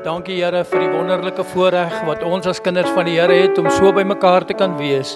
Dankie Here vir die wonderlike voorreg wat ons as kinders van die Here het om so by mekaar te kan wees.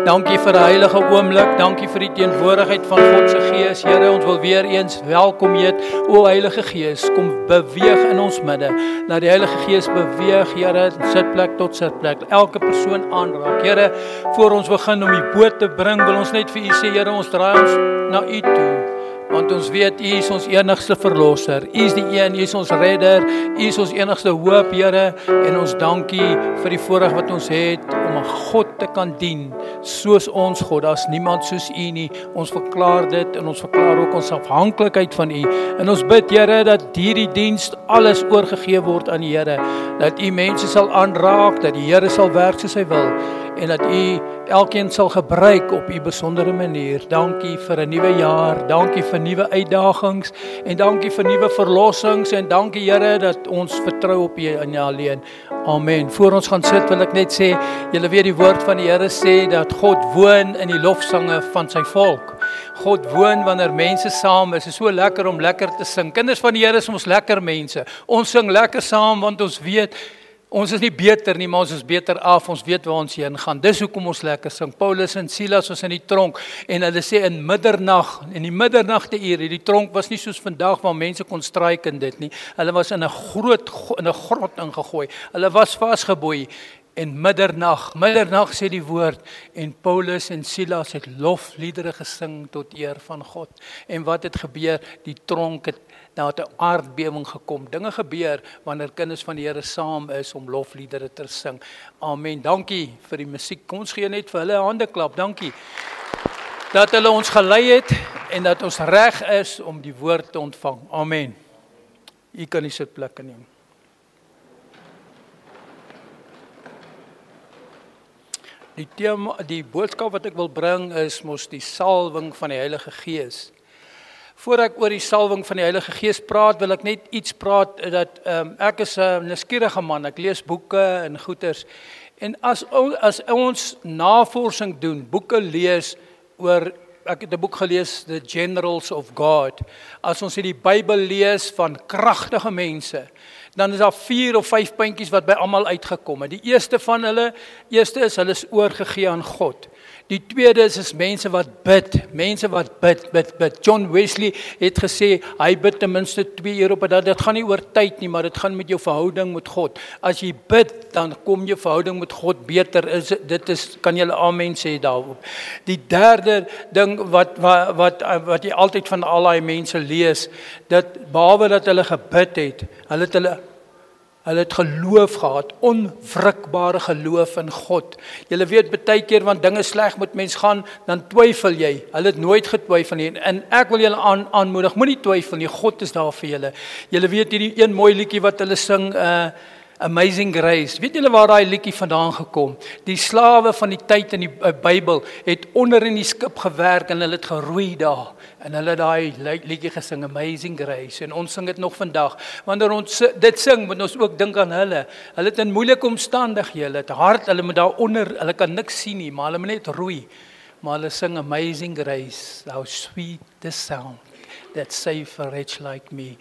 Dankie vir 'n heilige oomblik, dankie vir die teenwoordigheid van God se Gees. Here, ons wil weer eens welkom heet. O Heilige Gees, kom beweeg in ons midde. Laat die Heilige Gees beweeg, Here, sitplek tot sitplek. Elke persoon aanraak. Here, voor ons begin om die boot te bring, wil ons net vir U sê, Here, ons draai ons na U toe. Want ons weet, U is ons enigste verlosser. U is die een, U is ons redder. U is ons enigste hoop, Here. En ons dankie vir die voorreg wat ons het om 'n God te kan dien. Soos ons God, daar's niemand soos U nie. Ons verklaar dit en ons verklaar ook ons afhanklikheid van U. En ons bid, Here, dat hierdie diens alles oorgegee word aan die Here. Dat U mense sal aanraak, dat die Here sal werk soos hy wil. En dat U elkeen sal gebruik op U besondere manier. Dankie vir 'n nuwe jaar, dankie vir nuwe uitdagings en dankie vir nuwe verlossings en dankie Here dat ons vertrou op U en U alleen. Amen. Voor ons gaan sit wil ek net sê, julle weet die woord van die Here sê dat God woon in die lofsange van sy volk. God woon wanneer mense saam is. Dit is so lekker om lekker te sing. Kinders van die Here is ons lekker mense. Ons sing lekker saam want ons weet ons is nie beter nie, maar ons is beter af. Ons weet waar ons heen gaan. Dis hoekom ons lekker sing. Paulus en Silas was in die tronk en hulle sê in middernag, in die middernagte uur, die tronk was nie soos vandag waar mense kon straik in dit nie. Hulle was in 'n grot ingegooi. Hulle was vasgeboei. En middernag sê die woord, en Paulus en Silas het lofliedere gesing tot eer van God. En wat het gebeur? Die tronk het daar 'n aardbewing gekom. Dinge gebeur wanneer kinders van die Here saam is om lofliedere te sing. Amen. Dankie vir die musiek. Kom ons gee net vir hulle 'n handeklap. Dankie. Dat hulle ons gelei het en dat ons reg is om die woord te ontvang. Amen. U kan die sitplekke neem. Die boodskap wat ek wil bring is mos die salwing van die Heilige Gees. Voor ek oor die salwing van die Heilige Gees praat, wil ek net iets praat dat ek is 'n nuuskierige man. Ek lees boeke en goeters. En as ons navorsing doen, boeke lees oor, ek het 'n boek gelees, The Generals of God. As ons die Bybel lees van kragtige mense, dan is daar 4 of 5 puntjies wat by almal uitgekom het. Die eerste is hulle is oorgegee aan God. Die tweede is mense wat bid. John Wesley het gesê, hy bid ten minste 2 uur op 'n dag. Dit gaan nie oor tyd nie, maar dit gaan met jou verhouding met God. As jy bid, dan kom jou verhouding met God beter. Kan jy amen sê daarop. Die derde ding wat jy altyd van al die mense lees, dat behalwe dat hulle gebid het, hulle het geloof gehad, onwrikbare geloof in God. Julle weet baie keer, want dinge sleg met mens gaan, dan twyfel jy. Hulle het nooit getwyfel nie. En ek wil julle aanmoedig, moenie twyfel nie, God is daar vir julle. Julle weet hierdie een mooi liedjie wat hulle sing, Amazing Grace. Weet julle waar daai liedjie vandaan gekom? Die slawe van die tyd in die Bybel het onder in die skip gewerk en hulle het geroei daar. En hulle daai liedjie gesing, Amazing Grace. En ons sing dit nog vandag. Wanneer ons dit sing, moet ons ook dink aan hulle. Hulle het in moeilike omstandighede, het hard, hulle moet daaronder, hulle kan niks sien nie, maar hulle moet net roei. Maar hulle sing Amazing Grace, how sweet the sound that saved a wretch like me.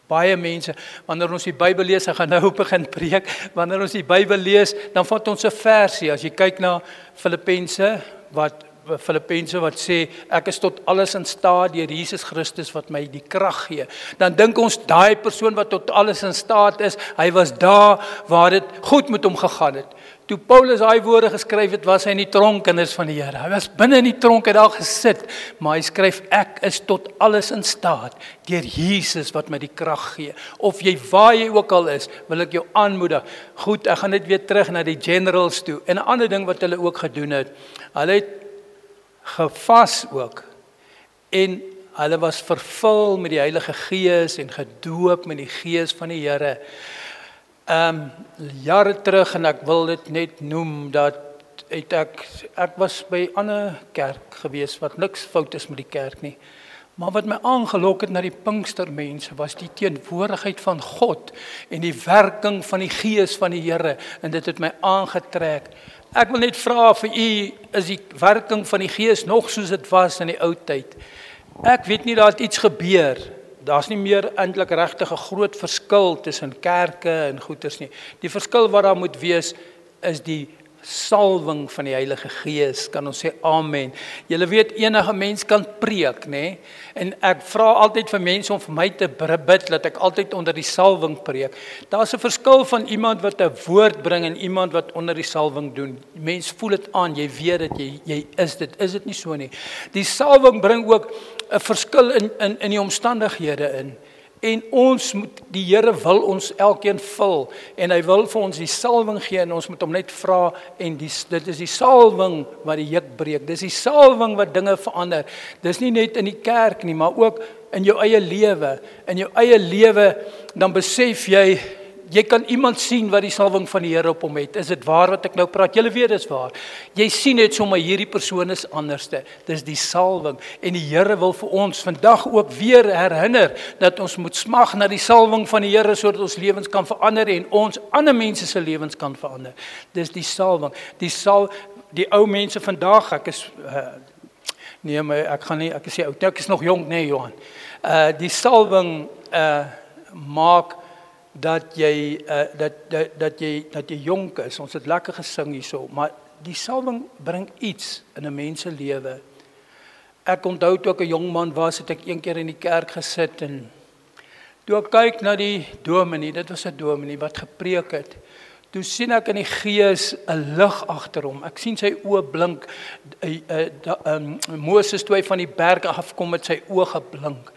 Baie mense, wanneer ons die Bybel lees, ek gaan nou begin preek, wanneer ons die Bybel lees, dan vat ons 'n versie. As jy kyk na Filippense wat sê, ek is tot alles in staat deur Jesus Christus wat my die krag gee. Dan dink ons, daai persoon wat tot alles in staat is, hy was daar waar dit goed met hom gegaan het. Toe Paulus daai woorde geskryf het, was hy in die tronk, kinders van die Here. Hy was binne in die tronk, het daar gesit, maar hy skryf, ek is tot alles in staat deur Jesus wat my die krag gee. Of jy waar jy ook al is, wil ek jou aanmoedig. Goed, ek gaan net weer terug na die generals toe. En 'n ander ding wat hulle ook gedoen het, hulle het gevas ook, en hulle was vervul met die Heilige Gees en gedoop met die Gees van die Here. Jare terug, en ek wil dit net noem, dat ek was by 'n ander kerk gewees, wat niks fout is met die kerk nie, maar wat my aangelok het na die Pinkstermense, was die teenwoordigheid van God, en die werking van die Gees van die Here, en dit het my aangetrek. Ek wil net vra vir u, is die werking van die Gees nog soos dit was in die ou tyd? Ek weet nie, daar het iets gebeur daar's nie meer eintlik regtig 'n groot verskil tussen kerke en goeters nie. Die verskil wat daar moet wees is die salwing van die Heilige Gees. Kan ons sê amen. Julle weet enige mens kan preek, nê? En ek vra altyd vir mense om vir my te bid dat ek altyd onder die salwing preek. Daar's 'n verskil van iemand wat 'n woord bring en iemand wat onder die salwing doen. Mens voel dit aan, jy weet dit, jy is dit nie so nie. Die salwing bring ook 'n verskil in die omstandighede in. En ons moet, die Here wil ons elkeen vul en hy wil vir ons die salwing gee en ons moet hom net vra en dit is die salwing wat die juk breek. Dis die salwing wat dinge verander. Dis nie net in die kerk nie, maar ook in jou eie lewe. In jou eie lewe dan besef jy kan iemand sien wat die salwing van die Here op hom het. Is dit waar wat ek nou praat? Julle weet dis waar. Jy sien net sommer hierdie persoon is anderste. Dis die salwing en die Here wil vir ons vandag ook weer herinner dat ons moet smag na die salwing van die Here sodat ons lewens kan verander en ons ander mense se lewens kan verander. Dis die salwing. Die ou mense vandag, ek is nee, maar ek is oud. Ek is nog jonk, nee Johan. Die salwing maak dat jy jonk is. Ons het lekker gesing hierso, maar die salwing bring iets in 'n mens se lewe. Ek onthou toe ek 'n jong man was, het ek een keer in die kerk gesit en toe ek kyk na die dominee, dit was 'n dominee wat gepreek het. Toe sien ek in die gees 'n lig agter hom. Ek sien sy oë blink. Moses toe hy van die berg afkom met sy oë geblink.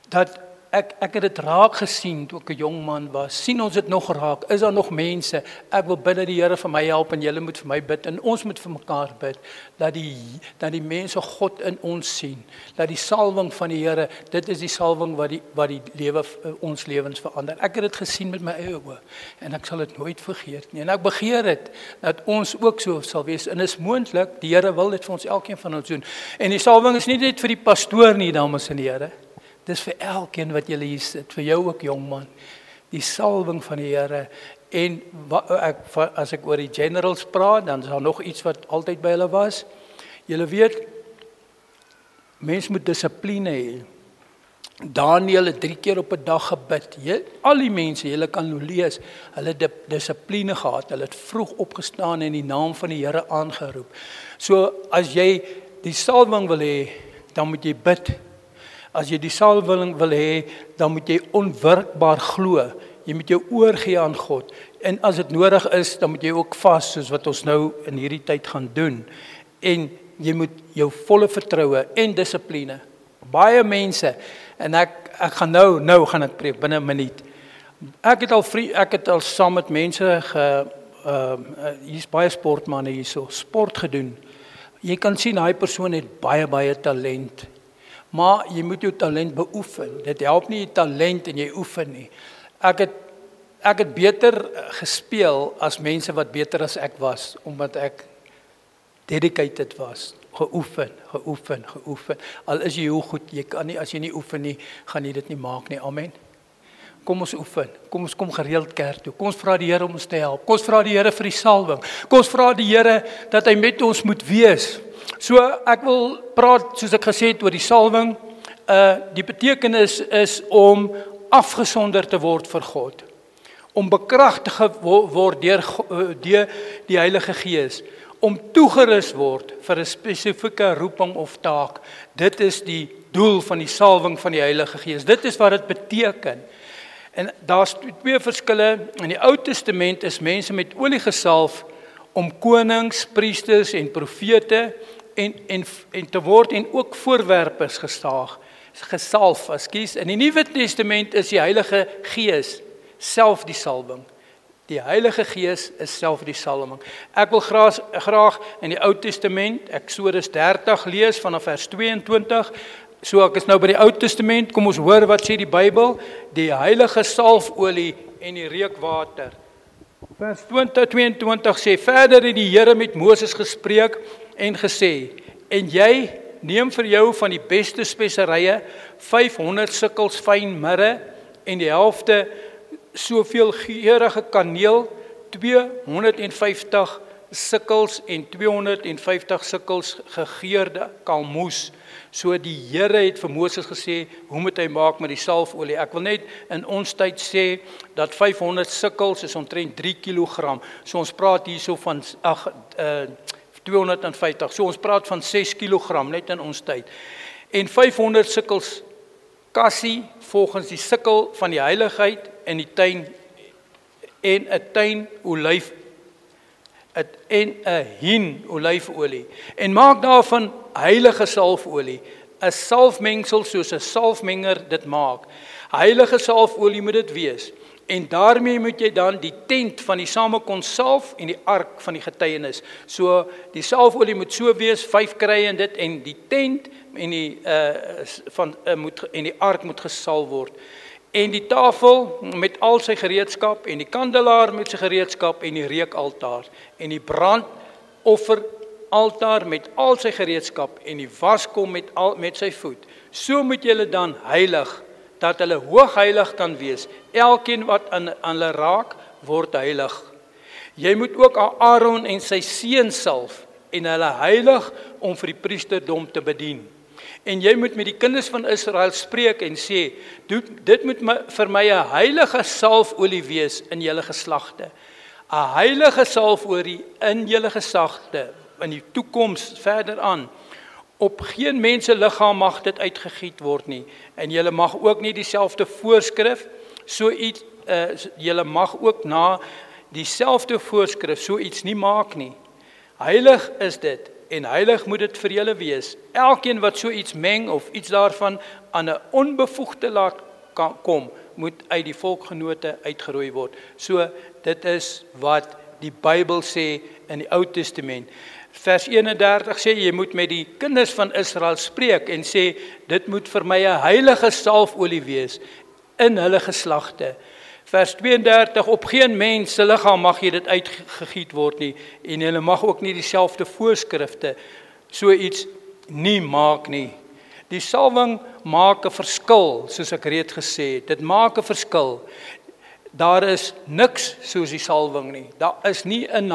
Dat ek het dit raak gesien toe ek 'n jong man was. Sien ons dit nog raak? Is daar nog mense? Ek wil bid dat die Here vir my help en julle moet vir my bid en ons moet vir mekaar bid dat die mense God in ons sien. Dat die salwing van die Here, dit is die salwing wat die lewe ons lewens verander. Ek het dit gesien met my eie oë en ek sal dit nooit vergeet nie. En ek begeer dit dat ons ook so sal wees en is moontlik, die Here wil dit vir ons elkeen van ons doen. En die salwing is nie net vir die pastoor nie, dames en here. Dis vir elkeen wat julle hier sit, vir jou ook jongman. Die salwing van die Here. En as ek oor die generals praat, dan is daar nog iets wat altyd by hulle was. Julle weet, mens moet dissipline hê. Daniel het 3 keer op 'n dag gebid. Al die mense, julle kan nou lees, hulle het dissipline gehad. Hulle het vroeg opgestaan en die naam van die Here aangeroep. So as jy die salwing wil hê, dan moet jy bid. As jy die salwing wil hê, dan moet jy onwrikbaar glo. Jy moet jou oorgee aan God. En as dit nodig is, dan moet jy ook vas, soos wat ons nou in hierdie tyd gaan doen. En jy moet jou volle vertroue en dissipline. Baie mense, en ek gaan nou gaan ek preek binne 'n minuut. Ek het al saam met mense hier's baie sportmense hierso, sport gedoen. Jy kan sien daai persoon het baie talent. Maar jy moet jou talent beoefen. Dit help nie jy talent en jy oefen nie. Ek het beter gespeel as mense wat beter as ek was, omdat ek dedicated was. Geoefen. Al is jy hoe goed, jy kan nie, as jy nie oefen nie, gaan jy dit nie maak nie. Amen. Kom ons oefen. Kom ons kom gereeld kerk toe. Kom ons vra die Here om ons te help. Kom ons vra die Here vir die salwing. Kom ons vra die Here dat hy met ons moet wees. So ek wil praat, soos ek gesê het, oor die salwing. Die betekenis is om afgesonder te word vir God. Om bekragtig word deur die Heilige Gees. Om toegerus word vir 'n spesifieke roeping of taak. Dit is die doel van die salwing van die Heilige Gees. Dit is wat dit beteken. En daar's 2 verskille. In die Ou Testament is mense met olie gesalf om konings, priesters en profete en te word en ook voorwerpers gesalf. In die Nuwe Testament is die Heilige Gees self die salwing. Die Heilige Gees is self die salwing. Ek wil graag in die Ou Testament, Eksodus 30 lees vanaf vers 22. So ek is nou by die Ou Testament, kom ons hoor wat sê die Bybel, die heilige salfolie en die reukwater. Vers 22 sê, verder het die Here met Moses gespreek en gesê, en jy neem vir jou van die beste speserye 500 sikkels fyn mirre en die helfte soveel geurende kaneel, 250 sikkels en 250 sikkels gegeurde kalmoes. So die Here het vir Moses gesê, hoe moet hy maak met die salfolie? Ek wil net in ons tyd sê, dat 500 sikkels is omtrent 3 kilogram. So ons praat hierso van 250, so ons praat van 6 kilogram, net in ons tyd. En 500 sikkels kassie, volgens die sikkel van die heiligheid in die tuin, en 'n tuin olyf, en 'n hin olyfolie. En maak daarvan heilige salfolie, 'n salfmengsel soos 'n salfmenger dit maak. Heilige salfolie moet dit wees. En daarmee moet jy dan die tent van die samekoms salf en die ark van die getuienis. So die salfolie moet so wees, 5 kry in dit, en die tent en die ark moet gesalf word. En die tafel met al sy gereedskap, en die kandelaar met sy gereedskap, en die reukaltaar, en die brandofferaltaar met al sy gereedskap, en die waskom met sy voet. So moet julle dan heilig, dat hulle hoogheilig kan wees. Elkeen wat aan hulle raak, word heilig. Jy moet ook Aaron en sy seuns salf, en hulle heilig om vir die priesterdom te bedien. En jy moet met die kinders van Israel spreek en sê, dit moet vir my 'n heilige salfolie wees in julle geslagte. 'n Heilige salfolie in julle geslagte, in die toekoms verder aan. Op geen mens se liggaam mag dit uitgegiet word nie. En julle mag ook nie dieselfde voorskrif, julle mag ook na dieselfde voorskrif so iets nie maak nie. Heilig is dit, en heilig moet dit vir julle wees. Elkeen wat so iets meng of iets daarvan aan 'n onbevoegde laat kom, moet uit die volkgenote uitgeroei word. So dit is wat die Bybel sê in die Ou Testament. Vers 31 sê, jy moet met die kinders van Israel spreek en sê, dit moet vir my 'n heilige salfolie wees in hulle geslagte. Vers 32, op geen mens se liggaam mag jy dit uitgegiet word nie, en hulle mag ook nie dieselfde voorskrifte so iets nie maak nie. Die salwing maak 'n verskil, soos ek reeds gesê het. Dit maak 'n verskil. Daar is niks soos die salwing nie. Daar is nie 'n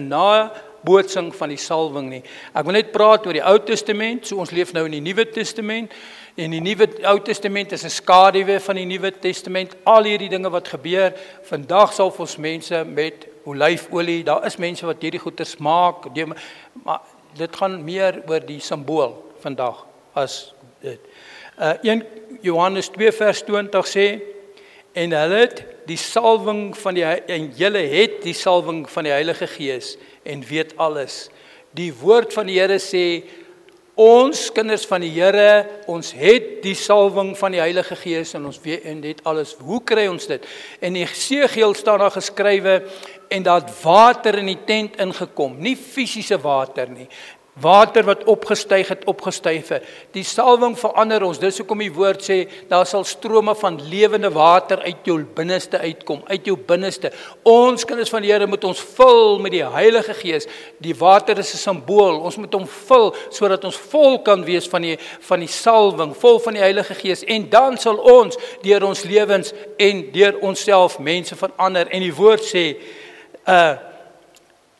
nabootsing van die salwing nie. Ek wil net praat oor die Ou Testament, so ons leef nou in die Nuwe Testament. En die Ou Testament is 'n skaduwee van die Nuwe Testament. Al hierdie dinge wat gebeur, vandag sal ons mense met olyfolie, daar is mense wat hierdie goeders maak, maar dit gaan meer oor die simbool vandag as dit. 1 Johannes 2 vers 20 sê, en julle het die salwing van die Heilige Gees en weet alles. Die woord van die Here sê, ons kinders van die Here, ons het die salwing van die Heilige Gees en ons weet en dit alles. Hoe kry ons dit? In Esegiel staan daar geskrywe, en daar het water in die tent ingekom, nie fisiese water nie. Water wat opgestyg het. Die salwing verander ons. Dis hoekom die woord sê, daar sal strome van lewende water uit jou binneste uitkom, uit jou binneste. Ons kinders van die Here moet ons vul met die Heilige Gees. Die water is 'n simbool. Ons moet hom vul sodat ons vol kan wees van die salwing, vol van die Heilige Gees. En dan sal ons deur ons lewens en deur onsself mense verander. En die woord sê,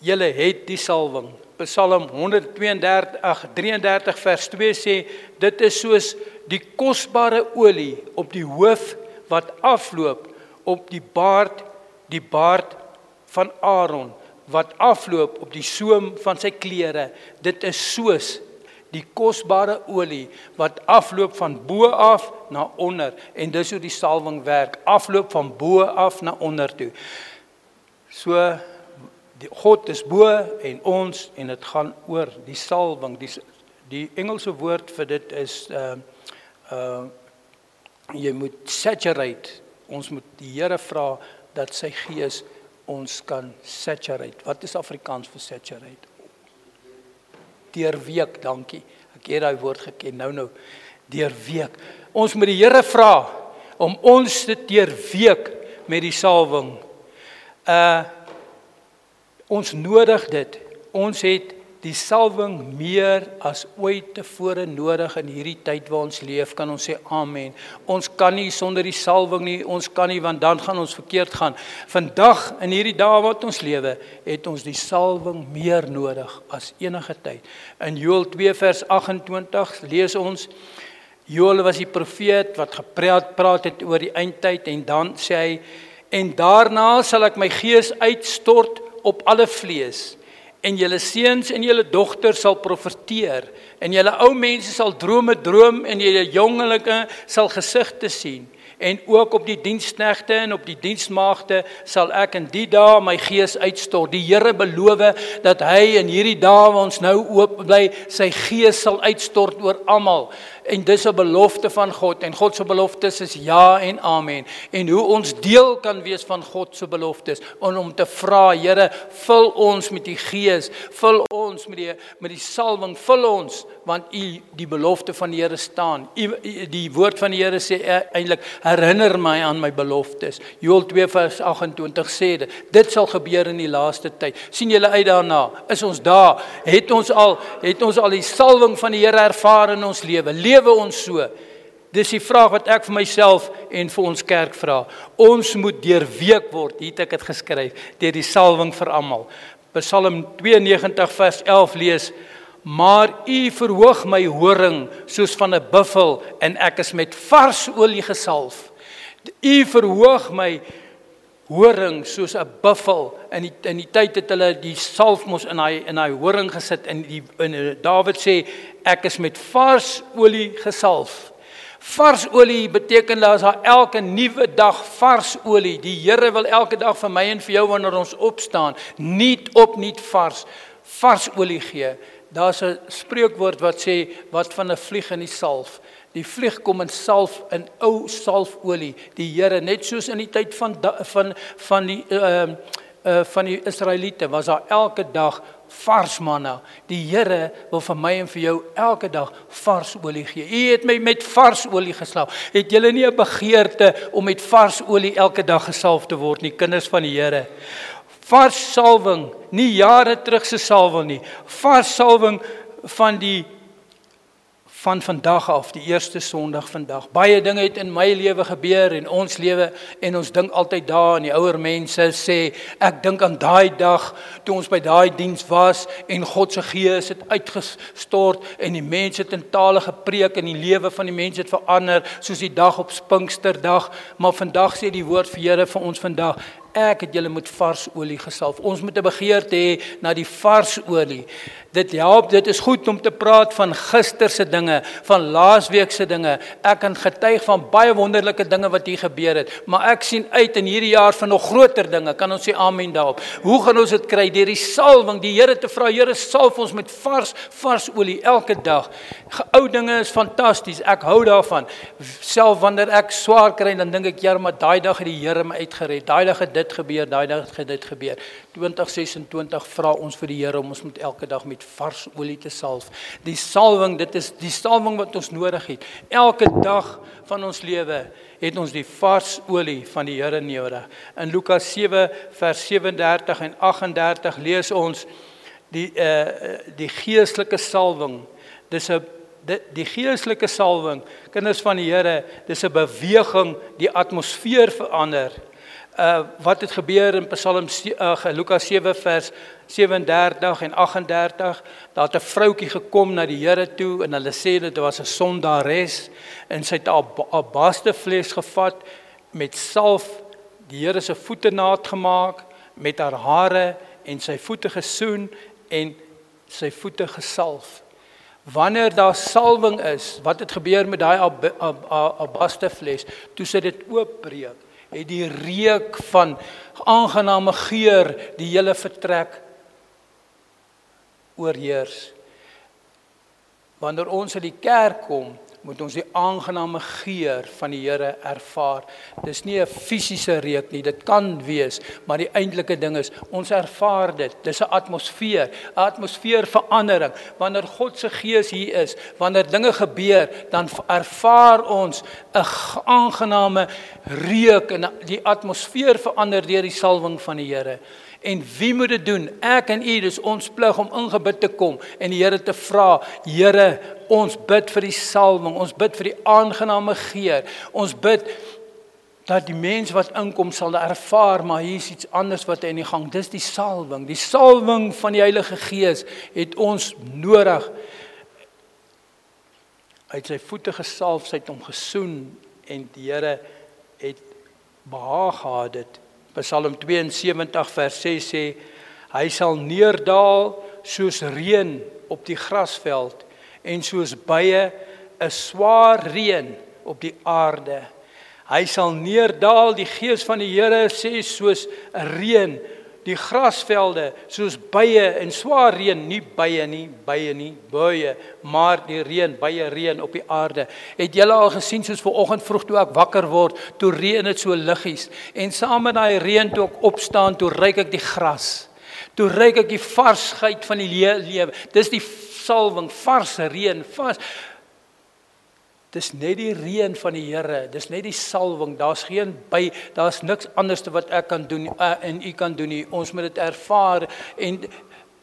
julle het die salwing. Psalm 133 vers 2 sê, dit is soos die kosbare olie op die hoof wat afloop op die baard van Aaron, wat afloop op die soem van sy klere. Dit is soos die kosbare olie wat afloop van bo af na onder. En dis hoe die salwing werk, afloop van bo af na onder toe. So, God is bo en ons, en dit gaan oor die salwing. Die Engelse woord vir dit is, jy moet saturate. Ons moet die Here vra dat sy Gees ons kan saturate. Wat is Afrikaans vir saturate? Deurweek, dankie. Ek het daai woord geken, nou. Deurweek. Ons moet die Here vra om ons te deurweek met die salwing. Ons nodig dit. Ons het die salwing meer as ooit tevore nodig in hierdie tyd waar ons leef, kan ons sê amen. Ons kan nie sonder die salwing nie, ons kan nie, want dan gaan ons verkeerd gaan. Vandag, in hierdie dae wat ons lewe, het ons die salwing meer nodig as enige tyd. In Joël 2 vers 28 lees ons, Joël was die profeet wat gepraat het oor die eindtyd, en dan sê hy, en daarna sal ek my gees uitstort op alle vlees, en julle seuns en julle dogters sal profeteer, en julle ou mense sal drome droom, en julle jongelike sal gesigte sien, en ook op die diensknegte en op die diensmaagde sal ek in die dae my gees uitstort. Die Here beloof dat hy in hierdie dae waar ons nou oop bly, sy gees sal uitstort oor almal. En dis 'n belofte van God, en God se beloftes is ja en amen. En hoe ons deel kan wees van God se beloftes, om te vra, Here, vul ons met die gees, vul ons met die salwing, vul ons, want die belofte van die Here staan. Die woord van die Here sê eintlik, herinner my aan my beloftes. Joël 2 vers 28 sê dit sal gebeur in die laaste tyd. Sien julle uit daarna? Is ons daar? Het ons al die salwing van die Here ervaar in ons lewe? Lewe ons so? Dis die vraag wat ek vir myself en vir ons kerk vra. Ons moet deurweek word, hier het ek dit geskryf, deur die salwing vir almal. Psalm 92 vers 11 lees, maar u verhoog my horing soos van 'n buffel, en ek is met vars olie gesalf. U verhoog my horing soos 'n buffel. In die tyd het hulle die salf mos in hy horing gesit, en Dawid sê, ek is met vars olie gesalf. Vars olie beteken dat daar elke nuwe dag vars olie. Die Here wil elke dag vir my en vir jou, wanneer ons opstaan, nuut vars olie gee. Daar's 'n spreekwoord wat sê, wat van 'n vlieg in die salf. Die vlieg kom in salf, in ou salfolie. Die Here, net soos in die tyd van die Israeliete, was daar elke dag vars manna. Die Here wil vir my en vir jou elke dag vars olie gee. U het my met vars olie gesalf. Het julle nie 'n begeerte om met vars olie elke dag gesalf te word nie, kinders van die Here? Vars salwing, nie jare terug se salwing nie. Vars salwing van vandag af, die eerste Sondag vandag. Baie dinge het in my lewe gebeur, en ons lewe, en ons dink altyd daar, en die ouer mense sê, ek dink aan daai dag, toe ons by daai diens was, en God se gees het uitgestort, en die mense het in tale gepreek, en die lewe van die mense het verander, soos die dag op Pinksterdag, maar vandag sê die woord vir Here vir ons vandag, ek het julle met vars olie gesalf. Ons moet 'n begeerte hê na die vars olie. Dit help, dit is goed om te praat van gister se dinge, van laasweek se dinge. Ek kan getuig van baie wonderlike dinge wat hier gebeur het, maar ek sien uit in hierdie jaar van nog groter dinge. Kan ons sê amen daarop? Hoe gaan ons dit kry? Deur die salwing, die Here te vra, Here, salf ons met vars olie elke dag. Ou dinge is fantasties, ek hou daarvan. Self wanneer ek swaar kry, dan dink ek, ja, maar daai dag het die Here my uitgered. Daai dag het dit gebeur, daai dag het dit gebeur. 2026 vra ons vir die Here om ons met elke dag met vars olie te salf. Die salwing, dit is die salwing wat ons nodig het. Elke dag van ons lewe het ons die vars olie van die Here nodig. In Lukas 7 vers 37 en 38 lees ons die geestelike salwing. Die geestelike salwing, kinders van die Here, dis 'n beweging, die atmosfeer verander. Wat het gebeur in Lukas 7 vers 37 en 38, daar het 'n vroutjie gekom na die Here toe, en hulle sê dit was 'n sondares, en sy het albasterfles gevat, met salf, die Here se voete naat gemaak, met haar hare, en sy voete gesoen, en sy voete gesalf. Wanneer daar salwing is, wat het gebeur met daai albasterfles, toe sy dit oopbreek, het die reuk van aangename geur die hele vertrek oorheers. Wanneer ons in die kerk kom, moet ons die aangename geur van die Here ervaar. Dis nie 'n fisiese reuk nie, dit kan wees, maar die eintlike ding is, ons ervaar dit. Dis 'n atmosfeerverandering. Wanneer God se Gees hier is, wanneer dinge gebeur, dan ervaar ons 'n aangename reuk en die atmosfeer verander deur die salwing van die Here. En wie moet dit doen? Ek en u, dis ons plig om in gebed te kom en die Here te vra, Here, ons bid vir die salwing, ons bid vir die aangename geur, ons bid dat die mens wat inkom sal ervaar, maar hier is iets anders wat in die gang, dis die salwing van die Heilige Gees het ons nodig. Hy het sy voete gesalf, sy het hom gesoen en die Here het behaag gehad dit. Psalm 72 vers 6 sê, hy sal neerdaal soos reën op die grasveld en soos buie 'n swaar reën op die aarde. Hy sal neerdaal, die Gees van die Here sê soos 'n reën, die grasvelde soos buie en swaar reën, nie buie nie, maar die reën, buie reën op die aarde. Het julle al gesien soos vanoggend vroeg toe ek wakker word, toe reën dit so liggies en saam met daai reën toe ek opstaan, toe ruik ek die gras. Toe ruik ek die varsheid van die lewe. Dis die salwing, vars reën, vars. Dis net die reën van die Here, dis net die salwing, daar's niks anders wat ek kan doen en u kan doen nie. Ons moet dit ervaar en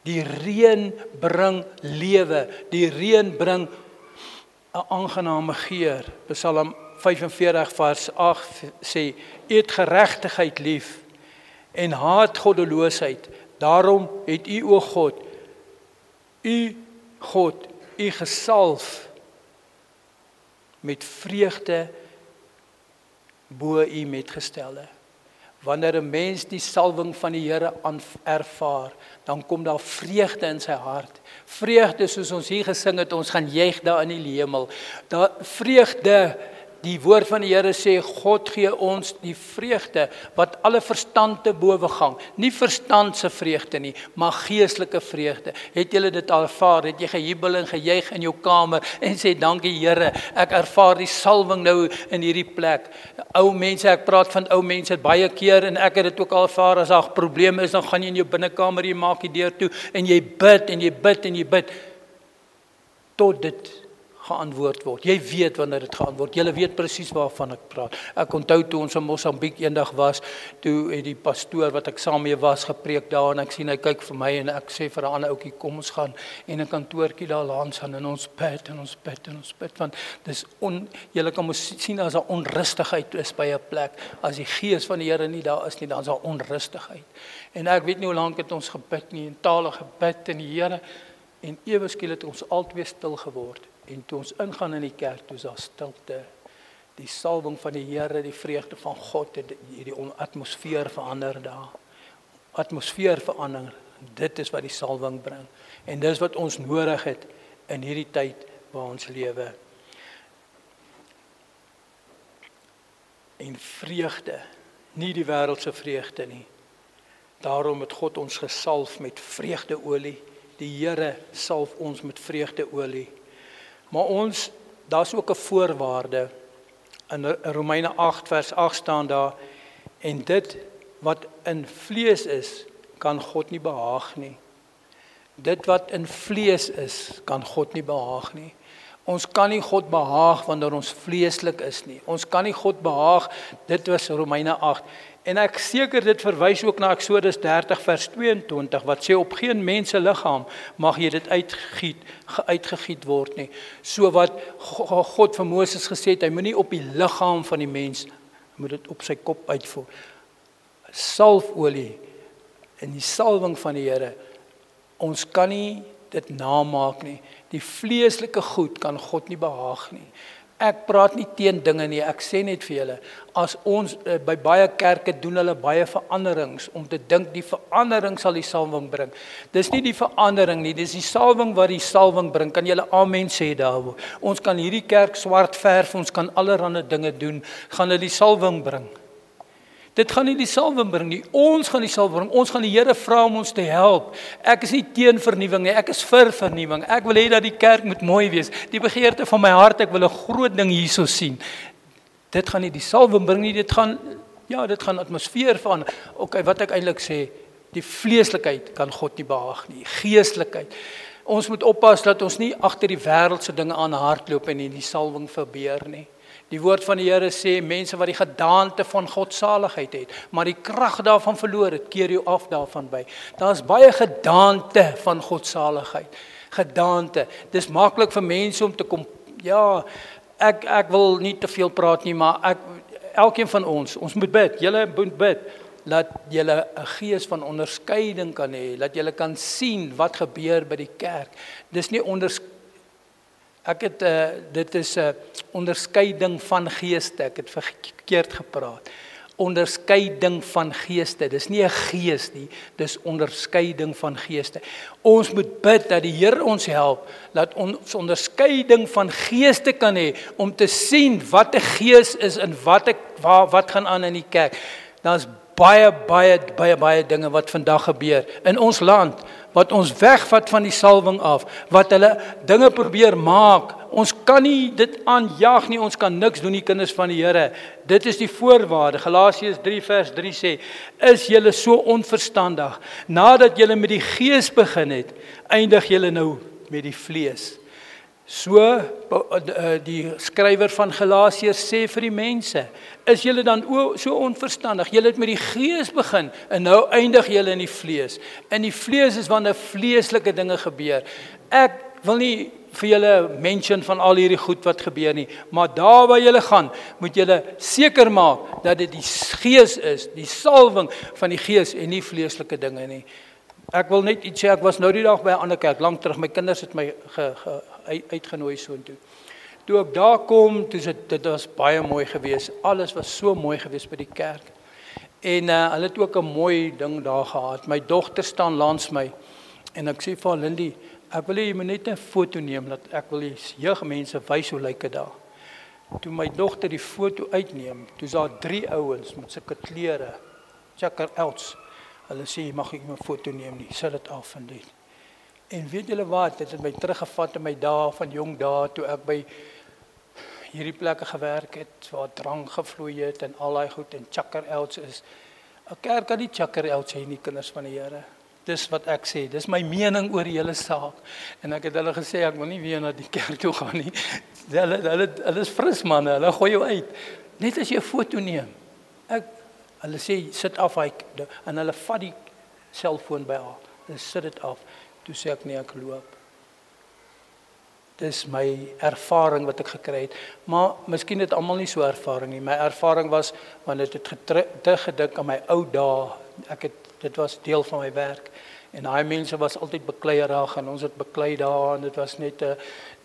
die reën bring lewe, die reën bring 'n aangename geur. Psalm 45 vers 8 sê, eet geregtigheid lief en haat goddeloosheid. Daarom het u o God, u gesalf met vreugde bo u metgestelde. Wanneer 'n mens die salwing van die Here ervaar, dan kom daar vreugde in sy hart. Vreugde soos ons hier gesing het, ons gaan juig daar in die hemel. Daar vreugde, die woord van die Here sê, God gee ons die vreugde wat alle verstand te bowe gaan. Nie verstandse vreugde nie, maar geestelike vreugde. Het julle dit al ervaar? Het jy gejubel en gejuig in jou kamer en sê, dankie Here, ek ervaar die salwing nou in hierdie plek. Ou mense, ek praat van ou mense baie keer en ek het dit ook al ervaar, as daar probleme is, dan gaan jy in jou binnekamer, jy maak die deur toe en jy bid en jy bid en jy bid tot dit geantwoord word. Jy weet wanneer dit geantwoord. Julle weet presies waarvan ek praat. Ek onthou toe ons in Mosambiek eendag was, toe het die pastoor wat ek saam mee was gepreek daar en ek sien hy kyk vir my en ek sê vir 'n ander ouetjie, kom ons gaan en 'n kantoortjie daar langs aan en ons bid en ons bid en ons bid, want dis julle kan mos sien as daar onrustigheid is by 'n plek. As die Gees van die Here nie daar is nie, dan is daar onrustigheid. En ek weet nie hoe lank het ons gebid nie, in tale gebid en die Here, en ewe skielik het ons altyd stil geword. En toe ons ingaan in die kerk, toe is daar stilte. Die salwing van die Here, die vreugde van God, die atmosfeer verander daar. Atmosfeer verander, dit is wat die salwing bring. En dis wat ons nodig het in hierdie tyd waar ons lewe. En vreugde, nie die wêreldse vreugde nie. Daarom het God ons gesalf met vreugdeolie. Die Here salf ons met vreugdeolie. Maar daar's ook 'n voorwaarde. In Romeine 8 vers 8 staan daar, en dit wat in vlees is, kan God nie behaag nie. Dit wat in vlees is, kan God nie behaag nie. Ons kan nie God behaag wanneer ons vleeslik is nie. Ons kan nie God behaag, dit was Romeine 8. En ek seker dit verwys ook na Eksodus 30 vers 22, wat sê op geen mens se liggaam mag jy dit uitgegiet word nie. So wat God vir Moses gesê het, hy moenie op die liggaam van die mens, hy moet dit op sy kop uitvoer. Salfolie en die salwing van die Here, ons kan nie dit namaak nie. Die vleeslike goed kan God nie behaag nie. Ek praat nie teen dinge nie, ek sê net vir julle, as ons by baie kerke doen hulle baie veranderings, om te dink die verandering sal die salwing bring. Dis nie die verandering nie, dis die salwing wat die salwing bring. Kan julle amen sê daaroor? Ons kan hierdie kerk swart verf, ons kan allerlei dinge doen, gaan hulle die salwing bring. Dit gaan nie die salwing bring nie. Ons gaan die salwing bring. Ons gaan die Here vra om ons te help. Ek is nie teen vernuwing nie. Ek is vir vernuwing. Ek wil hê dat die kerk moet mooi wees. Die begeerte van my hart, ek wil 'n groot ding hierso sien. Dit gaan nie die salwing bring nie. Dit gaan atmosfeer van. Okay, wat ek eintlik sê, die vleeslikheid kan God nie behaag nie. Geestelikheid. Ons moet oppas dat ons nie agter die wêreldse dinge aan hardloop en die salwing verbeur nie. Die woord van die Here sê, mense wat die gedaante van godsaligheid het, maar die krag daarvan verloor het, keer jou af daarvan by. Daar's baie gedaante van godsaligheid. Gedaante. Dis maklik vir mense om te kom, ja, ek wil nie te veel praat nie, maar elkeen van ons moet bid, julle moet bid, dat julle 'n gees van onderskeiding kan hê, dat julle kan sien wat gebeur by die kerk. Dis nie dit is 'n onderskeiding van geeste, ek het verkeerd gepraat. Onderskeiding van geeste, dis nie 'n gees nie, dis onderskeiding van geeste. Ons moet bid dat die Here ons help, dat ons onderskeiding van geeste kan hê, om te sien wat 'n gees is en wat gaan aan in die kerk. Daar's baie dinge wat vandag gebeur in ons land, wat ons wegvat van die salwing af, wat hulle dinge probeer maak. Ons kan nie dit aanjaag nie, ons kan niks doen nie, kinders van die Here. Dit is die voorwaarde. Galasiërs 3 vers 3 sê, is julle so onverstandig, nadat julle met die gees begin het, eindig julle nou met die vlees. So, die skrywer van Galasiërs sê vir die mense, is julle dan so onverstandig, julle het met die gees begin, en nou eindig julle in die vlees. En die vlees is wanneer vleeslike dinge gebeur. Ek wil nie vir julle mention van al hierdie goed wat gebeur nie, maar daar waar julle gaan, moet julle seker maak, dat dit die gees is, die salwing van die gees, en nie vleeslike dinge nie. Ek wil net iets sê, ek was nou die dag by 'n ander kerk, lank terug, my kinders het my uitgenooi soontoe. Toe ek daar kom, dit was baie mooi geweest, alles was so mooi geweest by die kerk. En hulle het ook 'n mooi ding daar gehad. My dogter staan langs my, en ek sê vir haar, Lindy, ek wil hê jy moet net 'n foto neem, dat ek wil die jeugmense wys hoe lyk dit daar. Toe my dogter die foto uitneem, toe is daar 3 ouens met sulke klere, Chakar Elts. Hulle sê, mag ek 'n foto neem nie, sit dit af van dit. En weet julle wat, dit het my teruggevat in my dae van jong dae, toe ek by hierdie plekke gewerk het, waar drank gevloei het, en al daai goed, en Chakar Elts is. 'n Kerk kan nie Chakar Elts hê nie, kinders van die Here. Dis wat ek sê, dis my mening oor die hele saak. En ek het hulle gesê, ek wil nie weer na die kerk toe gaan nie. Hulle is fris manne, hulle gooi jou uit. Net as jy 'n foto neem. Hulle sê, sit af, en hulle vat die selfoon by haar. Hulle sit dit af. Toe sê ek, nee, ek loop. Dis my ervaring wat ek gekry het. Maar miskien het almal nie so ervaring nie. My ervaring was, want dit het teruggedink aan my ou dae. Dit was deel van my werk. En daai mense was altyd bekleierig, en ons het beklei daar, en dit was net,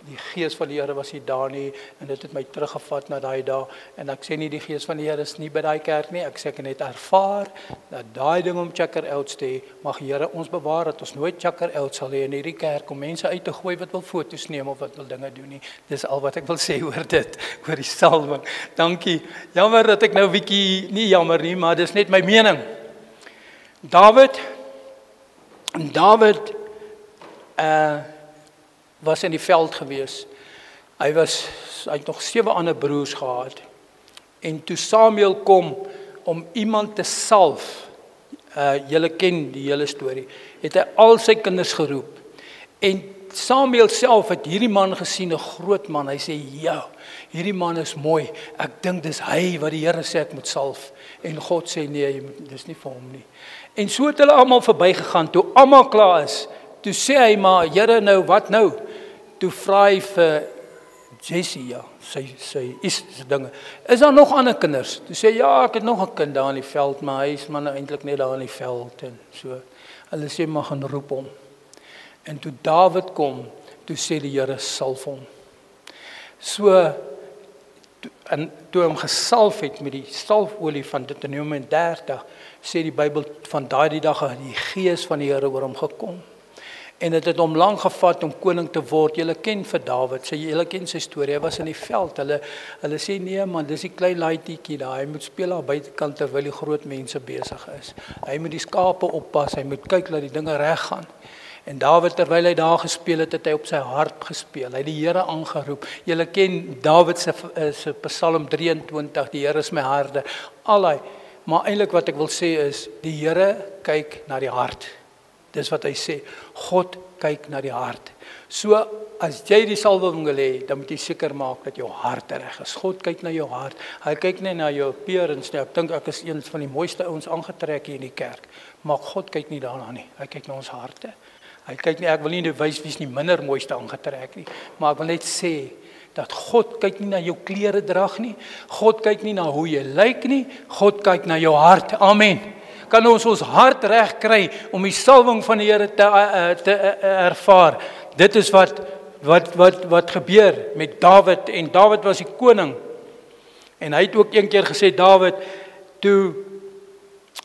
die gees van die Here was nie daar nie, en dit het my teruggevat na daai dae. En ek sê nie die gees van die Here is nie by daai kerk nie, ek sê ek het net ervaar, dat daai ding om Chakar Elts te hê, mag die Here ons bewaar, dat ons nooit Chakar Elts sal hê in hierdie kerk, om mense uit te gooi wat wil foto's neem, of wat wil dinge doen nie. Dis al wat ek wil sê oor dit, oor die salwing. Dankie, jammer dat ek nou bietjie, nie jammer nie, maar dis net my mening. David was in die veld gewees. Hy het nog 7 ander broers gehad. En toe Samuel kom om iemand te salf, julle ken die hele storie, het hy al sy kinders geroep. En Samuel self het hierdie man gesien, 'n groot man. Hy sê, ja, hierdie man is mooi. Ek dink dis hy wat die Here sê ek moet salf. En God sê, nee, dis nie vir hom nie. En so het hulle almal verbygegaan. Toe almal klaar is, toe sê hy, maar Here, nou, wat nou? Toe vra hy vir Jessie, ja, sy dinge. Is daar nog ander kinders? Toe sê, ja, ek het nog 'n kind daar in die veld, maar hy is maar nou eintlik net daar in die veld. En so, hulle sê, maar gaan roep hom. En toe David kom, toe sê die Here, salf hom. So, toe hom gesalf het met die salfolie van Deuteronomium 30, sê die Bybel van daardie dag het die gees van die Here oor hom gekom. En dit het hom lank gevat om koning te word. Julle ken vir Dawid, julle ken sy storie. Hy was in die veld. Hulle sê nee man, dis die klein laaitjie daar. Hy moet speel aan buitekant terwyl die groot mense besig is. Hy moet die skape oppas, hy moet kyk dat die dinge reg gaan. En Dawid, terwyl hy daar gespeel het hy op sy harp gespeel. Hy het die Here aangeroep. Julle ken Dawid se Psalm 23, die Here is my herder. Maar eintlik wat ek wil sê is, die Here kyk na die hart. Dis wat hy sê, God kyk na die hart. So, as jy die salwing wil hê, dan moet jy seker maak dat jou hart reg is. God kyk na jou hart. Hy kyk nie na jou appearance nie. Ek dink ek is een van die mooiste ouens aangetrek hier in die kerk. Maar God kyk nie daarna nie. Hy kyk na ons harte. Hy kyk nie, ek wil nie wys wie's nie minder mooiste aangetrek nie. Maar ek wil net sê, dat God kyk nie na jou klere drag nie. God kyk nie na hoe jy lyk nie. God kyk na jou hart. Amen. Kan ons hart reg kry om die salwing van die Here te ervaar. Dit is wat gebeur met Dawid, en Dawid was die koning. En hy het ook een keer gesê, Dawid, toe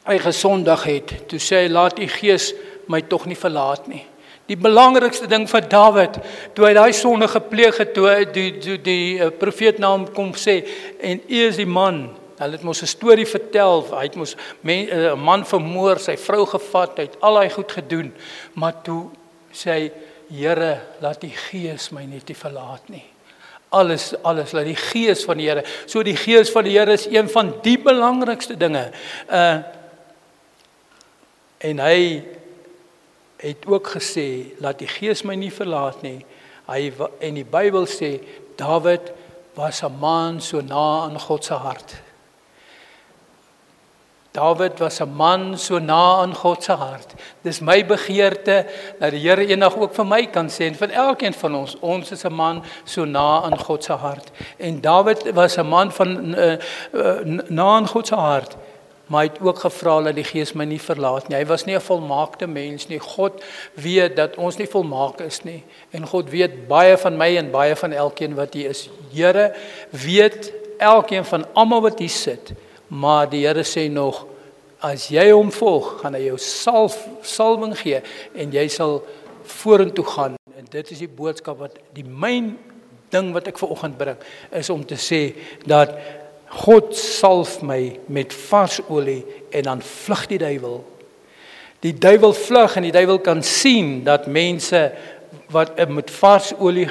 hy gesondig het, toe sê hy, laat die Gees my tog nie verlaat nie. Die belangrikste ding vir Dawid, toe hy daai sonde gepleeg het, toe die profeet na hom kom sê, en u is die man. Hulle het mos 'n storie vertel, hy het mos 'n man vermoor, sy vrou gevat, hy het al daai goed gedoen, maar toe sê hy, Here, laat die Gees my net nie verlaat nie. Alles, laat die Gees van die Here. So die Gees van die Here is een van die belangrikste dinge. En hy het ook gesê, laat die Gees my nie verlaat nie. En die Bybel sê, Dawid was 'n man so na aan God se hart. Dawid was 'n man so na aan God se hart. Dis my begeerte dat die Here eendag ook vir my kan sê en vir elkeen van ons is 'n man so na aan God se hart. En Dawid was 'n man van na aan God se hart, maar hy het ook gevra dat die Gees my nie verlaat nie. Hy was nie 'n volmaakte mens nie. God weet dat ons nie volmaak is nie, en God weet baie van my en baie van elkeen wat hier is. Here weet elkeen van almal wat hier sit. Maar die Here sê nog, as jy hom volg, gaan hy jou salwing gee, en jy sal vorentoe gaan. En dit is die boodskap wat, die myn ding wat ek vanoggend bring, is om te sê, dat God salf my met vars olie, en dan vlug die duiwel. Die duiwel vlug, en die duiwel kan sien, dat mense, wat met vars olie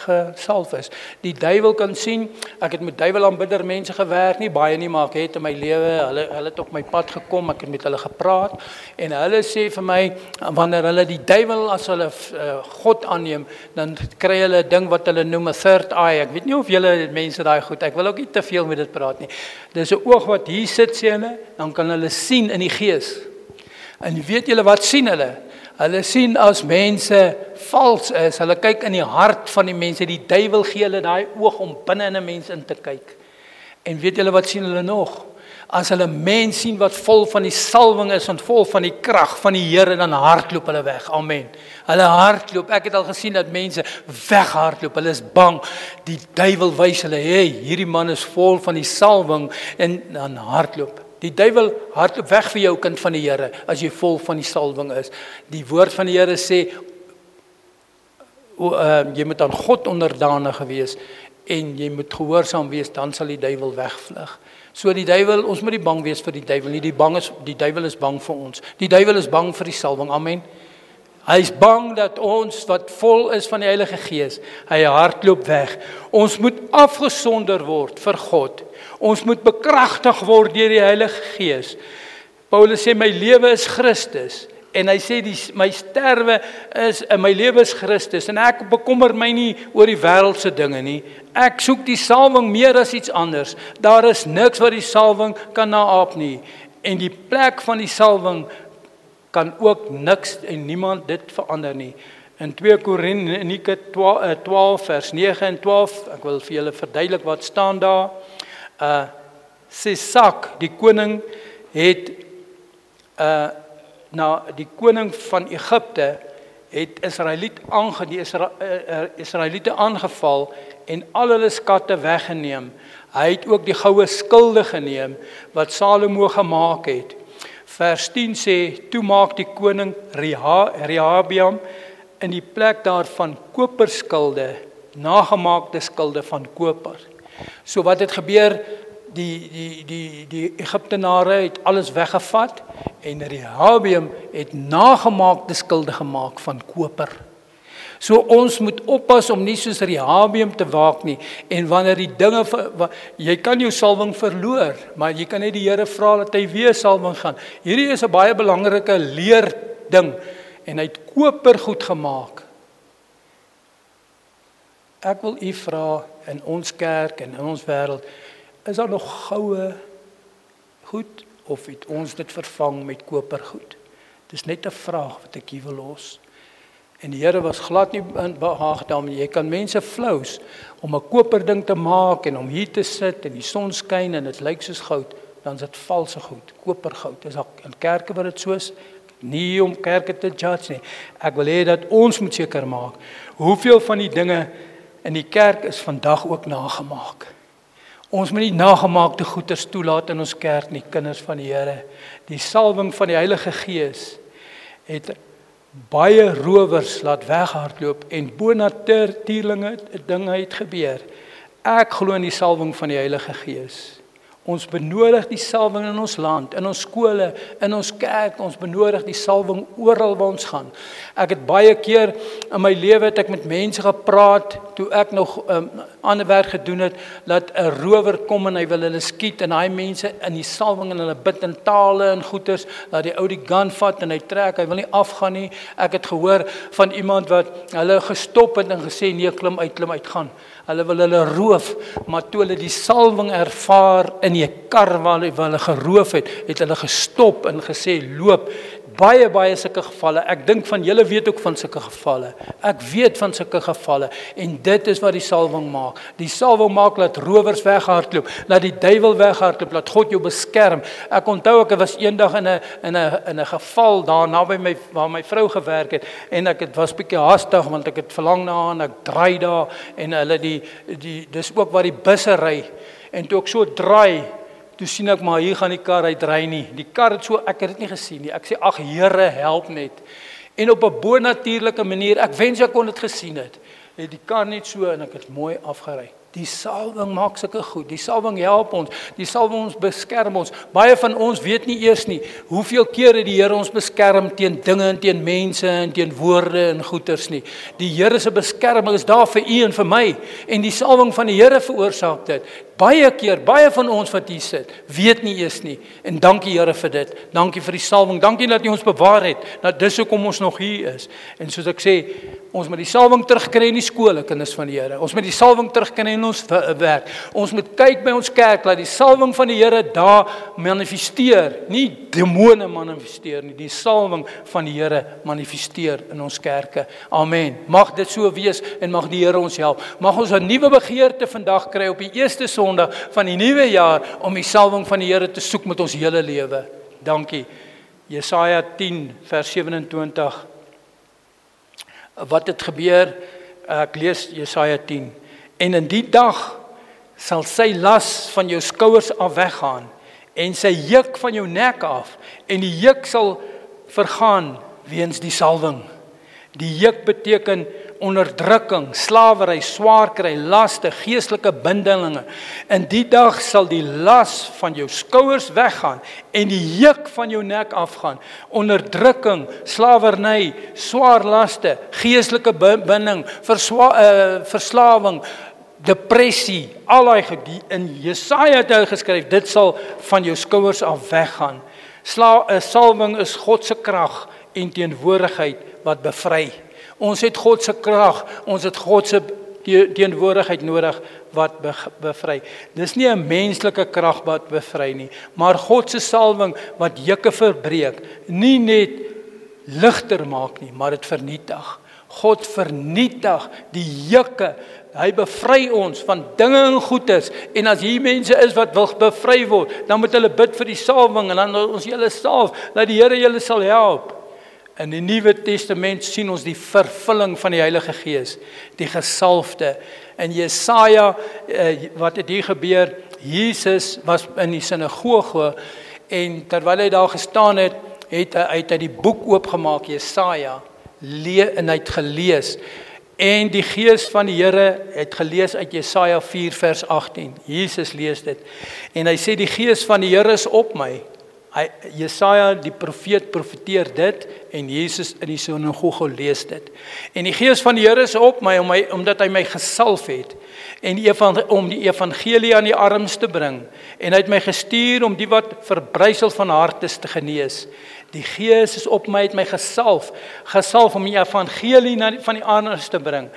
gesalf is. Die duiwel kan sien, ek het met duiwelaanbidder mense gewerk, nie baie nie, maar ek het in my lewe, hulle het op my pad gekom, ek het met hulle gepraat, en hulle sê vir my, wanneer hulle die duiwel, as hulle God aanneem, dan kry hulle 'n ding wat hulle noem 'n third eye. Ek weet nie of julle mense daai goed, ek wil ook nie te veel met dit praat nie. Dis 'n oog wat hier sit, sê hulle, dan kan hulle sien in die gees. En weet julle wat sien hulle? Hulle sien as mense vals is, hulle kyk in die hart van die mense, die duiwel gee hulle daai oog om binne in 'n mens in te kyk. En weet julle wat sien hulle nog? As hulle mens sien wat vol van die salwing is en vol van die krag van die Here, dan hardloop hulle weg. Amen. Hulle hardloop. Ek het al gesien dat mense weghardloop. Hulle is bang. Die duiwel wys hulle, hey, hierdie man is vol van die salwing, en dan hardloop. Die duiwel hardloop weg vir jou, kind van die Here, as jy vol van die salwing is. Die woord van die Here sê, jy moet aan God onderdanig wees, en jy moet gehoorsaam wees, dan sal die duiwel wegvlug. So die duiwel, ons moet nie bang wees vir die duiwel nie, die duiwel is bang vir ons. Die duiwel is bang vir die salwing, amen. Hy is bang dat ons, wat vol is van die Heilige Gees, hy hardloop weg. Ons moet afgesonder word vir God. Ons moet bekragtig word deur die Heilige Gees. Paulus sê, my lewe is Christus. En hy sê, my sterwe is, my lewe is Christus. En ek bekommer my nie oor die wêreldse dinge nie. Ek soek die salwing meer as iets anders. Daar is niks wat die salwing kan naap nie. En die plek van die salwing kan ook niks en niemand dit verander nie. In 2 Korinte 12 vers 9 en 12, ek wil vir julle verduidelik wat staan daar. Sisak, die koning het die koning van Egipte het Israeliete aangeval en al hulle skatte weggeneem. Hy het ook die goue skilde geneem wat Salomo gemaak het vers 10 sê, toe maak die koning Rehabeam in die plek daarvan koperskulde, nagemaakte skulde van koper. So wat het gebeur, die Egiptenare het alles weggevat en Rehabeam het nagemaakte skulde gemaak van koper. So ons moet oppas om nie soos Rehabeam te waak nie, en wanneer die dinge, jy kan jou salwing verloor, maar jy kan net die Here vra dat hy weer salwing gaan. Hierdie is 'n baie belangrike leerding, en hy het koper goed gemaak. Ek wil u vra, in ons kerk en in ons wêreld, is daar nog goue goed, of het ons dit vervang met kopergoed? Dis net 'n vraag wat ek hier wil los. En die Here was glad nie behaag daarmee. Jy kan mense flous om 'n koperding te maak en om hier te sit en die son skyn en dit lyk soos goud, dan is dit valse goed, kopergoud. Dis in kerke wat dit so is, nie om kerke te judge nie. Ek wil hê dat ons moet seker maak, hoeveel van die dinge in die kerk is vandag ook nagemaak. Ons moet nie nagemaakte goeders toelaat in ons kerk nie, kinders van die Here. Die salwing van die Heilige Gees het baie rowers laat weghardloop en bonatuurlike dinge het gebeur. Ek glo in die salwing van die Heilige Gees. Ons benodig die salwing in ons land, in ons skole, in ons kerk, ons benodig die salwing oral waar ons gaan. Ek het baie keer in my lewe het ek met mense gepraat, toe ek nog ander werk gedoen het, dat 'n rower kom en hy wil hulle skiet, en daai mense in die salwing en hulle bid in tale en goeters, dat die ou die gun vat en hy trek, hy wil nie afgaan nie. Ek het gehoor van iemand wat hulle gestop het en gesê, nee, klim uit, gaan. Hulle wil hulle roof, maar toe hulle die salwing ervaar in die kar waar hulle geroof het, het hulle gestop en gesê, loop. Baie sulke gevalle. Ek dink van julle weet ook van sulke gevalle. Ek weet van sulke gevalle, en dit is wat die salwing maak. Die salwing maak dat rowers weghardloop, dat die duiwel weghardloop, dat God jou beskerm. Ek onthou ek was eendag in 'n geval daar naby waar my vrou gewerk het, en ek was bietjie haastig want ek het verlang na haar en ek draai daar, en hulle dis ook waar die busse ry, en toe ek so draai, toe sien ek maar hier gaan die kar, hy draai nie. Die kar het so, ek het dit nie gesien nie. Ek sê, ag Here, help net. En op 'n bonatuurlike manier, ek wens ek kon dit gesien het die kar net so, en ek het mooi afgery. Die salwing maak sulke goed. Die salwing help ons. Die salwing ons beskerm ons. Baie van ons weet nie eers nie hoeveel kere die Here ons beskerm teen dinge en teen mense en teen woorde en goeters nie. Die Here se beskerming is daar vir u en vir my, en die salwing van die Here veroorsaak dit. Baie keer, baie van ons wat hier sit, weet nie eers nie. En dankie Here vir dit. Dankie vir die salwing. Dankie dat U ons bewaar het. Dat dis hoekom ons nog hier is. En soos ek sê, ons moet die salwing terugkry in die skole, kinders van die Here. Ons moet die salwing terugkry in ons werk. Ons moet kyk by ons kerk, laat die salwing van die Here daar manifesteer. Nie demone manifesteer nie, die salwing van die Here manifesteer in ons kerke. Amen. Mag dit so wees, en mag die Here ons help. Mag ons 'n nuwe begeerte vandag kry op die eerste Sondag van die nuwe jaar, om die salwing van die Here te soek met ons hele lewe. Dankie. Jesaja 10 vers 27. Wat het gebeur? Ek lees Jesaja 10. En in die dag sal sy las van jou skouers af weggaan, en sy juk van jou nek af, en die juk sal vergaan weens die salwing. Die juk beteken onderdrukking, slawery, swaar kry, laste, geestelike bindelinge. In die dag sal die las van jou skouers weggaan en die juk van jou nek afgaan. Onderdrukking, slawerny, swaar laste, geestelike binding, verslawing, depressie, al daai in Jesaja het hy geskryf, dit sal van jou skouers af weggaan. Salwing is God se krag en teenwoordigheid wat bevry. Ons het God se krag, ons het God se teenwoordigheid nodig wat bevry. Dis nie 'n menslike krag wat bevry nie, maar God se salwing wat jukke verbreek, nie net ligter maak nie, maar dit vernietig. God vernietig die jukke. Hy bevry ons van dinge en goedes, en as hier mense is wat wil bevry word, dan moet hulle bid vir die salwing, en dan ons julle salf, dat die Here julle sal help. In die Nuwe Testament sien ons die vervulling van die Heilige Gees, die gesalfde. In Jesaja, wat het hier gebeur? Jesus was in die sinagoge, En terwyl hy daar gestaan het, het hy die boek oopgemaak, Jesaja, en hy het gelees. En die Gees van die Here het gelees uit Jesaja 4 vers 18. Jesus lees dit. En hy sê die Gees van die Here is op my. Jesaja die profeet profeteer dit en Jesus in die sinagoge lees dit. En die Gees van die Here is op my omdat hy my gesalf het en om die evangelie aan die armes te bring. En hy het my gestuur om die wat verbrysel van hart is te genees. Die Gees is op my, het my gesalf om die evangelie van die armes te bring.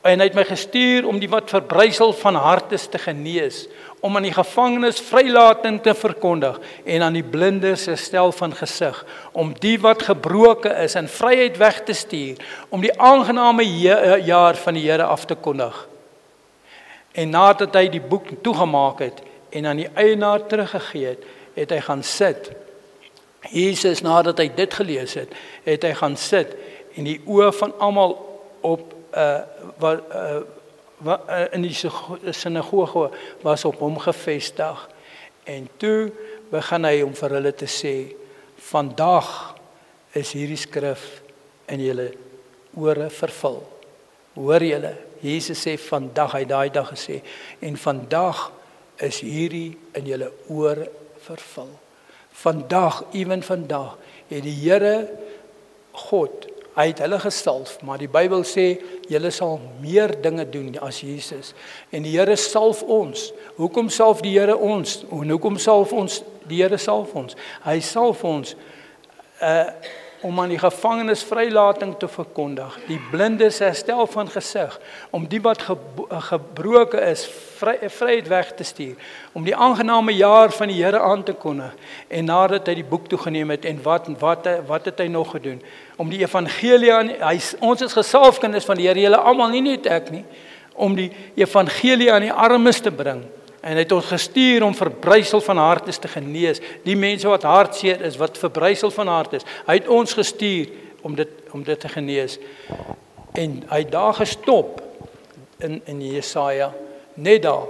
En hy het my gestuur om die wat verbrysel van hart is te genees, om aan die gevangenes vrylating te verkondig en aan die blindes herstel van gesig, om die wat gebroken is in vryheid weg te stuur, om die aangename jaar van die Here af te kondig. En nadat hy die boek toegemaak het en aan die eienaar teruggegee het, het hy gaan sit. Jesus, nadat hy dit gelees het, het hy gaan sit en die oë van almal op in die sinagoge was op hom gefestig. En toe begin hy om vir hulle te sê, vandag is hierdie skrif in julle ore vervul. Hoor julle, Jesus sê vandag, hy daai dag gesê, en vandag is hierdie in julle ore vervul. Vandag, ewen vandag, het die Here God, hy het hulle gesalf, maar die Bybel sê, julle sal meer dinge doen as Jesus. En die Here salf ons. Hoekom salf die Here ons? En hoekom salf ons? Die Here salf ons. Hy salf ons om aan die gevangenes vrylating te verkondig, die blindes herstel van gesig, om die wat gebroken is, vryheid weg te stuur, om die aangename jaar van die Here aan te kondig, en nadat hy die boek toegeneem het, en wat het hy nog gedoen? Om die evangelie aan, ons is gesalfkinders van die Here, julle almal, nie net ek nie, om die evangelie aan die armes te bring, en hy het ons gestuur om verbrysel van hart is te genees, die mense wat hartseer is, wat verbrysel van hart is, hy het ons gestuur om dit te genees, en hy het daar gestop, in Jesaja, net daar,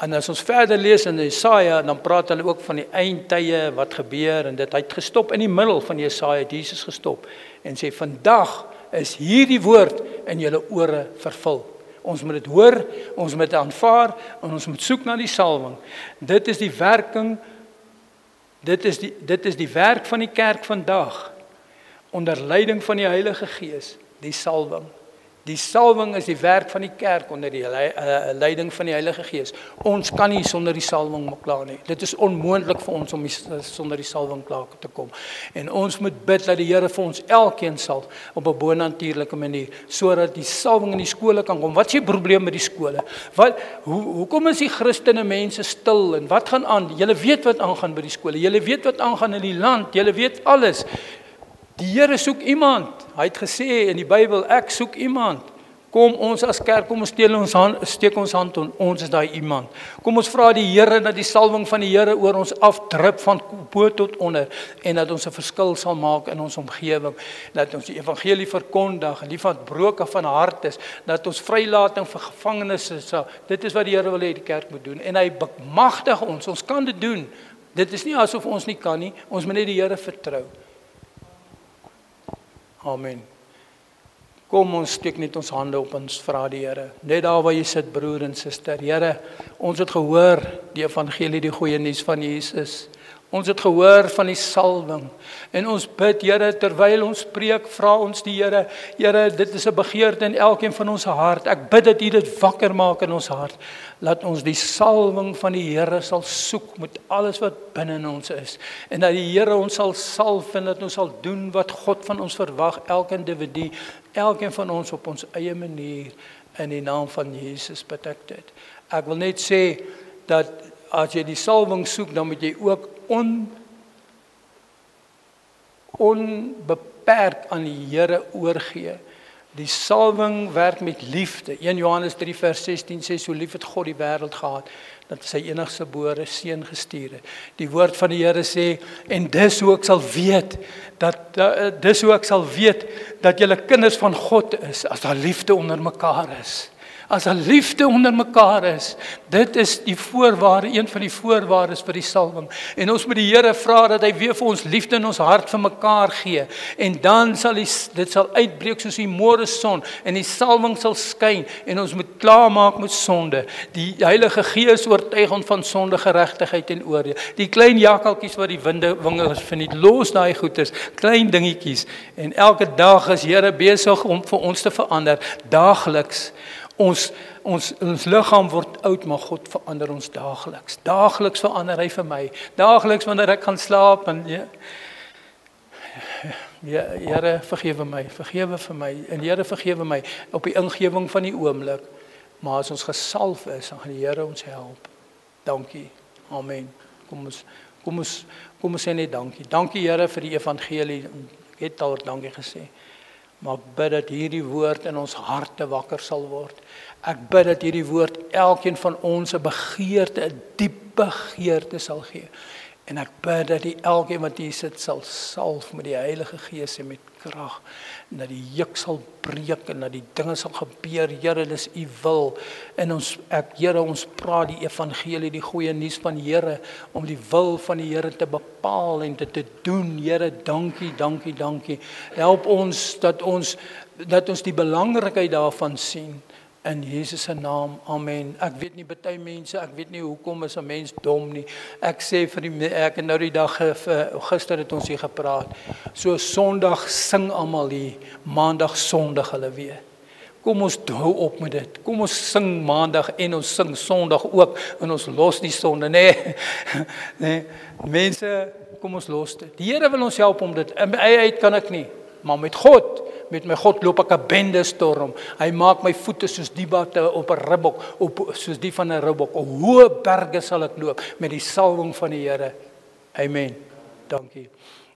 en as ons verder lees in Jesaja, dan praat hulle ook van die eindtye, wat gebeur, en dit, hy het gestop in die middel van Jesaja, Jesus gestop, en sê, vandag is hierdie woord in julle ore vervul. Ons moet dit hoor, ons moet dit aanvaar, en ons moet soek na die salwing. Dit is die werking, dit is die werk van die kerk vandag, onder leiding van die Heilige Gees, die salwing. Die salwing is die werk van die kerk onder die leiding van die Heilige Gees. Ons kan nie sonder die salwing klaar nie. Dit is onmoontlik vir ons om sonder die salwing klaar te kom. En ons moet bid dat die Here vir ons elkeen sal op 'n bonatuurlike manier, sodat die salwing in die skole kan kom. Wat is die probleem met die skole? Hoekom is die Christene mense stil en wat gaan aan? Julle weet wat aangaan by die skole. Julle weet wat aangaan in die land. Julle weet alles. Die Here soek iemand. Hy het gesê in die Bybel, ek soek iemand. Kom ons as kerk, kom ons steek ons hand toe, ons is daai iemand. Kom ons vra die Here dat die salwing van die Here oor ons afdrup van bo tot onder en dat ons 'n verskil sal maak in ons omgewing, dat ons die evangelie verkondig, die wat broke van hart is, dat ons vrylating vir gevangenes is. Dit is wat die Here wil hê die kerk moet doen en hy bemagtig ons kan dit doen. Dit is nie asof ons nie kan nie, ons moet net die Here vertrou. Amen. Kom ons steek net ons hande op, ons vra die Here. Net daar waar jy sit, broer en suster. Here, ons het gehoor die evangelie, die goeie nuus van Jesus. Ons het gehoor van die salwing. En ons bid, Here, terwyl ons preek, vra ons die Here, Here, dit is 'n begeerte in elkeen van ons hart. Ek bid dat U dit wakker maak in ons hart. Laat ons die salwing van die Here sal soek met alles wat binne in ons is. En dat die Here ons sal salf en dat ons sal doen wat God van ons verwag, elke individu, elkeen van ons op ons eie manier, in die naam van Jesus bid ek dit. Ek wil net sê, dat as jy die salwing soek, dan moet jy ook onbeperk aan die Here oorgee. Die salwing werk met liefde. 1 Johannes 3 vers 16 sê, so lief het God die wêreld gehad, dat sy eniggebore seun gestuur het. Die woord van die Here sê, en dis hoe ek sal weet, dat julle kinders van God is, as daar liefde onder mekaar is. As 'n liefde onder mekaar is, dit is die voorwaarde, een van die voorwaardes vir die salwing. En ons moet die Here vra dat hy weer vir ons liefde in ons hart vir mekaar gee. En dan sal dit sal uitbreek soos die môre son en die salwing sal skyn en ons moet klaarmaak met sonde. Die Heilige Gees oortuig ons van sonde, geregtigheid en oordeel. Die klein jakkaltjies wat die wingers verniet, los daai goeders, klein dingetjies. En elke dag is Here besig om vir ons te verander, daagliks. Ons liggaam word oud, maar God verander ons daagliks. Daagliks verander hy vir my. Daagliks wanneer ek gaan slaap en Here vergewe my vir my. En Here vergewe my op die ingewing van die oomblik. Maar as ons gesalf is, dan gaan die Here ons help. Dankie. Amen. Kom ons sê net dankie. Dankie Here vir die evangelie. Ek het al dankie gesê. Maar ek bid dat hierdie woord in ons harte wakker sal word. Ek bid dat hierdie woord elkeen van ons 'n begeerte, 'n diep begeerte sal gee. En ek bid dat elkeen wat hier sit sal salf met die Heilige Gees en met krag. En dat die juk sal breek en dat die dinge sal gebeur. Here, dis U wil. En Here, ons praat die evangelie, die goeie nuus van Here, om die wil van die Here te bepaal en dit te doen. Here, dankie, dankie, dankie. Help ons dat ons die belangrikheid daarvan sien. In Jesus se naam, amen. Ek weet nie baie mense, ek weet nie hoekom is 'n mens dom nie. Ek sê ek het nou die dag, gister het ons hier gepraat. So Sondag sing almal hier, Maandag Sondag hulle weer. Kom ons hou op met dit. Kom ons sing Maandag en ons sing Sondag ook en ons los die sonde, nee. Nee, mense, kom ons los dit. Die Here wil ons help om dit. In my eie uit kan ek nie, maar met my God loop ek 'n bende storm. Hy maak my voete soos die wat op 'n ribbok, soos die van 'n ribbok. Op hoë berge sal ek loop met die salwing van die Here. Amen. Dankie.